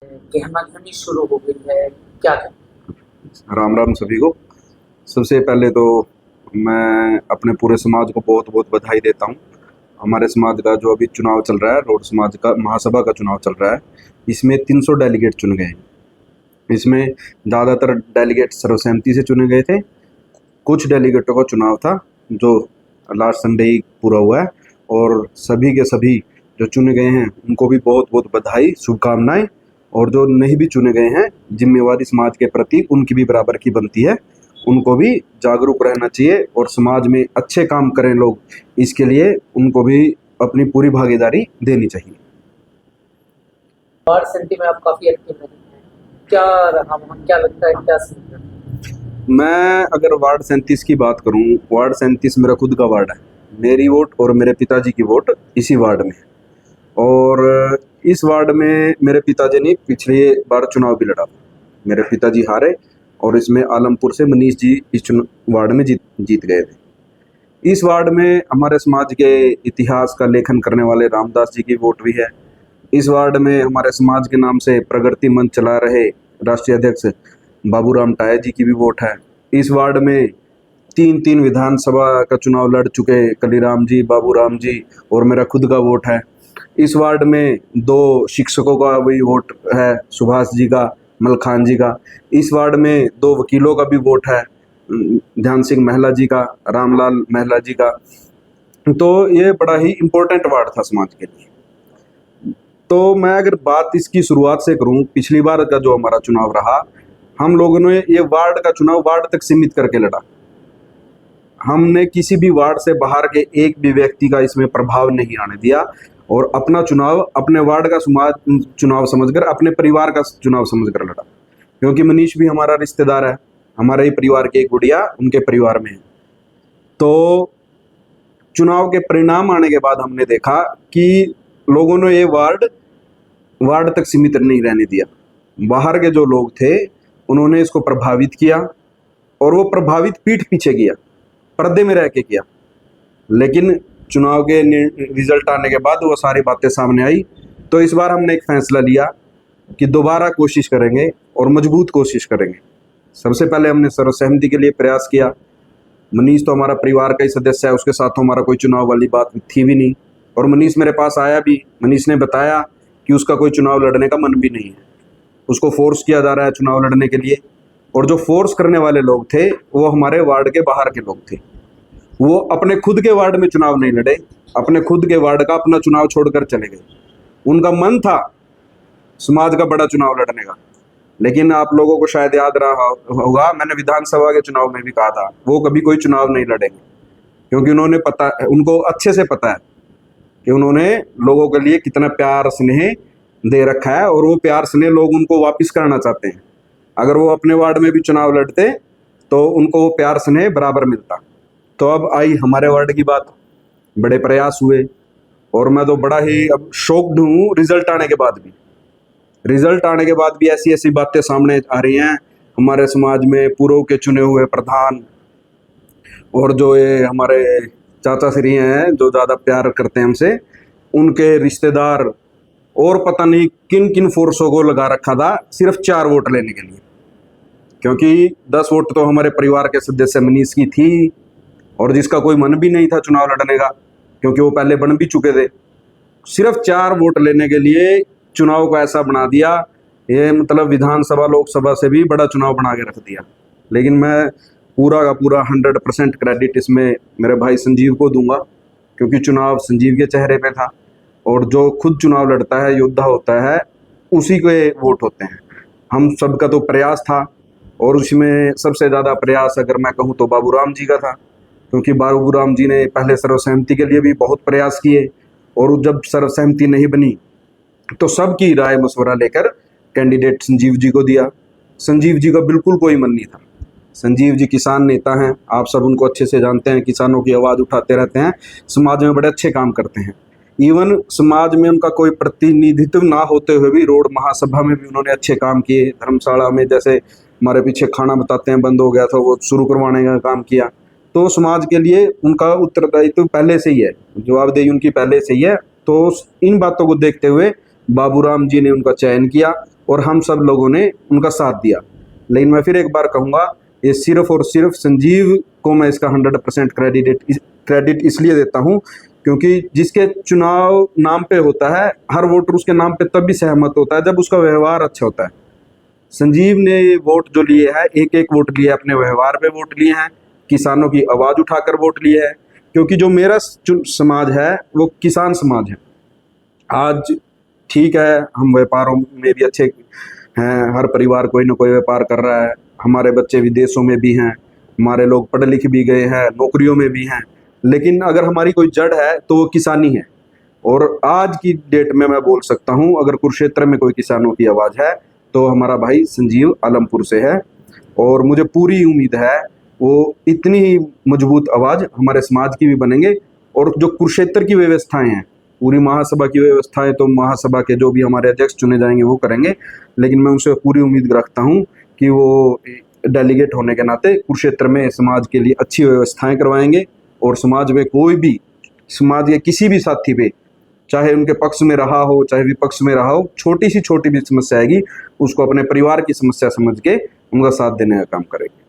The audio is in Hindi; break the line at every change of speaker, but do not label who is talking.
गहमागहमी शुरू हो गई है, क्या करें?
राम राम सभी को। सबसे पहले तो मैं अपने पूरे समाज को बहुत बहुत बधाई देता हूँ। हमारे समाज का जो अभी चुनाव चल रहा है, रोड समाज का महासभा का चुनाव चल रहा है, इसमें 300 डेलीगेट चुने गए हैं। इसमें ज़्यादातर डेलीगेट सर्वसहमति से चुने गए थे। कुछ डेलीगेटों का चुनाव था जो लास्ट संडे ही पूरा हुआ है, और सभी के सभी जो चुने गए हैं उनको भी बहुत बहुत बधाई, शुभकामनाएं। और जो नहीं भी चुने गए हैं, जिम्मेवारी समाज के प्रति उनकी भी बराबर की बनती है। उनको भी जागरूक रहना चाहिए और समाज में अच्छे काम करें लोग, इसके लिए उनको भी अपनी पूरी भागीदारी देनी चाहिए।
वार्ड समिति में आप काफी एक्टिव रहे हैं, क्या रहा वहाँ, क्या लगता है, क्या सीन है?
मैं अगर वार्ड 37 की बात करूं, वार्ड 37 मेरा खुद का वार्ड है। मेरी वोट और मेरे पिताजी की वोट इसी वार्ड में है। और इस वार्ड में मेरे पिताजी ने पिछले बार चुनाव भी लड़ा था, मेरे पिताजी हारे, और इसमें आलमपुर से मनीष जी इस वार्ड में जीत गए थे। इस वार्ड में हमारे समाज के इतिहास का लेखन करने वाले रामदास जी की वोट भी है। इस वार्ड में हमारे समाज के नाम से प्रगति मंच चला रहे राष्ट्रीय अध्यक्ष बाबूराम टाया जी की भी वोट है। इस वार्ड में तीन तीन विधानसभा का चुनाव लड़ चुके कलीराम जी, बाबूराम जी और मेरा खुद का वोट है। इस वार्ड में 2 शिक्षकों का भी वोट है, सुभाष जी का, मलखान जी का। इस वार्ड में 2 वकीलों का भी वोट है, ध्यान सिंह महला जी का, रामलाल महला जी का। तो ये बड़ा ही इम्पोर्टेंट वार्ड था समाज के लिए। तो मैं अगर बात इसकी शुरुआत से करूं, पिछली बार का जो हमारा चुनाव रहा, हम लोगों ने ये वार्ड का चुनाव वार्ड तक सीमित करके लड़ा। हमने किसी भी वार्ड से बाहर के एक भी व्यक्ति का इसमें प्रभाव नहीं आने दिया, और अपना चुनाव अपने वार्ड का चुनाव समझकर, अपने परिवार का चुनाव समझकर लड़ा। क्योंकि मनीष भी हमारा रिश्तेदार है, हमारे ही परिवार की एक गुड़िया उनके परिवार में है। तो चुनाव के परिणाम आने के बाद हमने देखा कि लोगों ने ये वार्ड तक सीमित नहीं रहने दिया। बाहर के जो लोग थे उन्होंने इसको प्रभावित किया, और वो प्रभावित पीठ पीछे किया, पर्दे में रह के किया। लेकिन चुनाव के रिजल्ट आने के बाद वो सारी बातें सामने आई। तो इस बार हमने एक फैसला लिया कि दोबारा कोशिश करेंगे और मजबूत कोशिश करेंगे। सबसे पहले हमने सर्वसहमति के लिए प्रयास किया। मनीष तो हमारा परिवार का ही सदस्य है, उसके साथ तो हमारा कोई चुनाव वाली बात थी भी नहीं। और मनीष मेरे पास आया भी, मनीष ने बताया कि उसका कोई चुनाव लड़ने का मन भी नहीं है, उसको फोर्स किया जा रहा है चुनाव लड़ने के लिए। और जो फोर्स करने वाले लोग थे वो हमारे वार्ड के बाहर के लोग थे। वो अपने खुद के वार्ड में चुनाव नहीं लड़े, अपने खुद के वार्ड का अपना चुनाव छोड़कर चले गए। उनका मन था समाज का बड़ा चुनाव लड़ने का। लेकिन आप लोगों को शायद याद रहा होगा, मैंने विधानसभा के चुनाव में भी कहा था वो कभी कोई चुनाव नहीं लड़ेंगे, क्योंकि उनको अच्छे से पता है कि उन्होंने लोगों के लिए कितना प्यार स्नेह दे रखा है, और वो प्यार स्नेह लोग उनको वापस करना चाहते हैं। अगर वो अपने वार्ड में भी चुनाव लड़ते तो उनको वो प्यार स्नेह बराबर मिलता। तो अब आई हमारे वार्ड की बात, बड़े प्रयास हुए, और मैं तो बड़ा ही अब शॉक्ड हूँ रिजल्ट आने के बाद भी ऐसी ऐसी बातें सामने आ रही हैं। हमारे समाज में पूर्व के चुने हुए प्रधान और जो ये हमारे चाचा श्री हैं जो ज़्यादा प्यार करते हैं हमसे, उनके रिश्तेदार और पता नहीं किन किन फोर्सों को लगा रखा था सिर्फ 4 वोट लेने के लिए। क्योंकि 10 वोट तो हमारे परिवार के सदस्य मनीष की थी, और जिसका कोई मन भी नहीं था चुनाव लड़ने का, क्योंकि वो पहले बन भी चुके थे। सिर्फ 4 वोट लेने के लिए चुनाव को ऐसा बना दिया, ये मतलब विधानसभा लोकसभा से भी बड़ा चुनाव बना के रख दिया। लेकिन मैं पूरा का पूरा 100% क्रेडिट इसमें मेरे भाई संजीव को दूंगा, क्योंकि चुनाव संजीव के चेहरे पे था, और जो खुद चुनाव लड़ता है, योद्धा होता है, उसी के वोट होते हैं। हम सबका तो प्रयास था, और उसमें सबसे ज़्यादा प्रयास अगर मैं कहूँ तो बाबूराम जी का था, क्योंकि बाबूराम जी ने पहले सर्वसहमति के लिए भी बहुत प्रयास किए, और जब सर्वसहमति नहीं बनी तो सबकी राय मशवरा लेकर कैंडिडेट संजीव जी को दिया। संजीव जी का बिल्कुल कोई मन नहीं था। संजीव जी किसान नेता हैं, आप सब उनको अच्छे से जानते हैं, किसानों की आवाज़ उठाते रहते हैं, समाज में बड़े अच्छे काम करते हैं। इवन समाज में उनका कोई प्रतिनिधित्व ना होते हुए भी रोड महासभा में भी उन्होंने अच्छे काम किए। धर्मशाला में जैसे हमारे पीछे खाना बताते हैं बंद हो गया था, वो शुरू करवाने का काम किया। तो समाज के लिए उनका उत्तरदायित्व पहले से ही है, जवाबदेही उनकी पहले से ही है। तो इन बातों को देखते हुए बाबूराम जी ने उनका चयन किया, और हम सब लोगों ने उनका साथ दिया। लेकिन मैं फिर एक बार कहूँगा, ये सिर्फ और सिर्फ संजीव को मैं इसका 100% क्रेडिट इसलिए देता हूँ क्योंकि जिसके चुनाव नाम पे होता है, हर वोटर उसके नाम पे तब भी सहमत होता है जब उसका व्यवहार अच्छा होता है। संजीव ने ये वोट जो लिए है, एक एक वोट लिए अपने व्यवहार पे वोट लिए हैं, किसानों की आवाज़ उठाकर वोट लिए है, क्योंकि जो मेरा समाज है वो किसान समाज है। आज ठीक है, हम व्यापारों में भी अच्छे हैं, हर परिवार कोई ना कोई व्यापार कर रहा है, हमारे बच्चे विदेशों में भी हैं, हमारे लोग पढ़े लिखे भी गए हैं, नौकरियों में भी हैं, लेकिन अगर हमारी कोई जड़ है तो वो किसानी है। और आज की डेट में मैं बोल सकता हूँ, अगर कुरुक्षेत्र में कोई किसानों की आवाज़ है तो हमारा भाई संजीव आलमपुर से है। और मुझे पूरी उम्मीद है वो इतनी ही मजबूत आवाज़ हमारे समाज की भी बनेंगे। और जो कुरुक्षेत्र की व्यवस्थाएं हैं, पूरी महासभा की व्यवस्थाएं तो महासभा के जो भी हमारे अध्यक्ष चुने जाएंगे वो करेंगे, लेकिन मैं उनसे पूरी उम्मीद रखता हूँ कि वो डेलीगेट होने के नाते कुरुक्षेत्र में समाज के लिए अच्छी व्यवस्थाएं करवाएंगे। और समाज में कोई भी, समाज के किसी भी साथी पे, चाहे उनके पक्ष में रहा हो चाहे विपक्ष में रहा हो, छोटी सी छोटी भी समस्या आएगी उसको अपने परिवार की समस्या समझ के उनका साथ देने का काम करेंगे।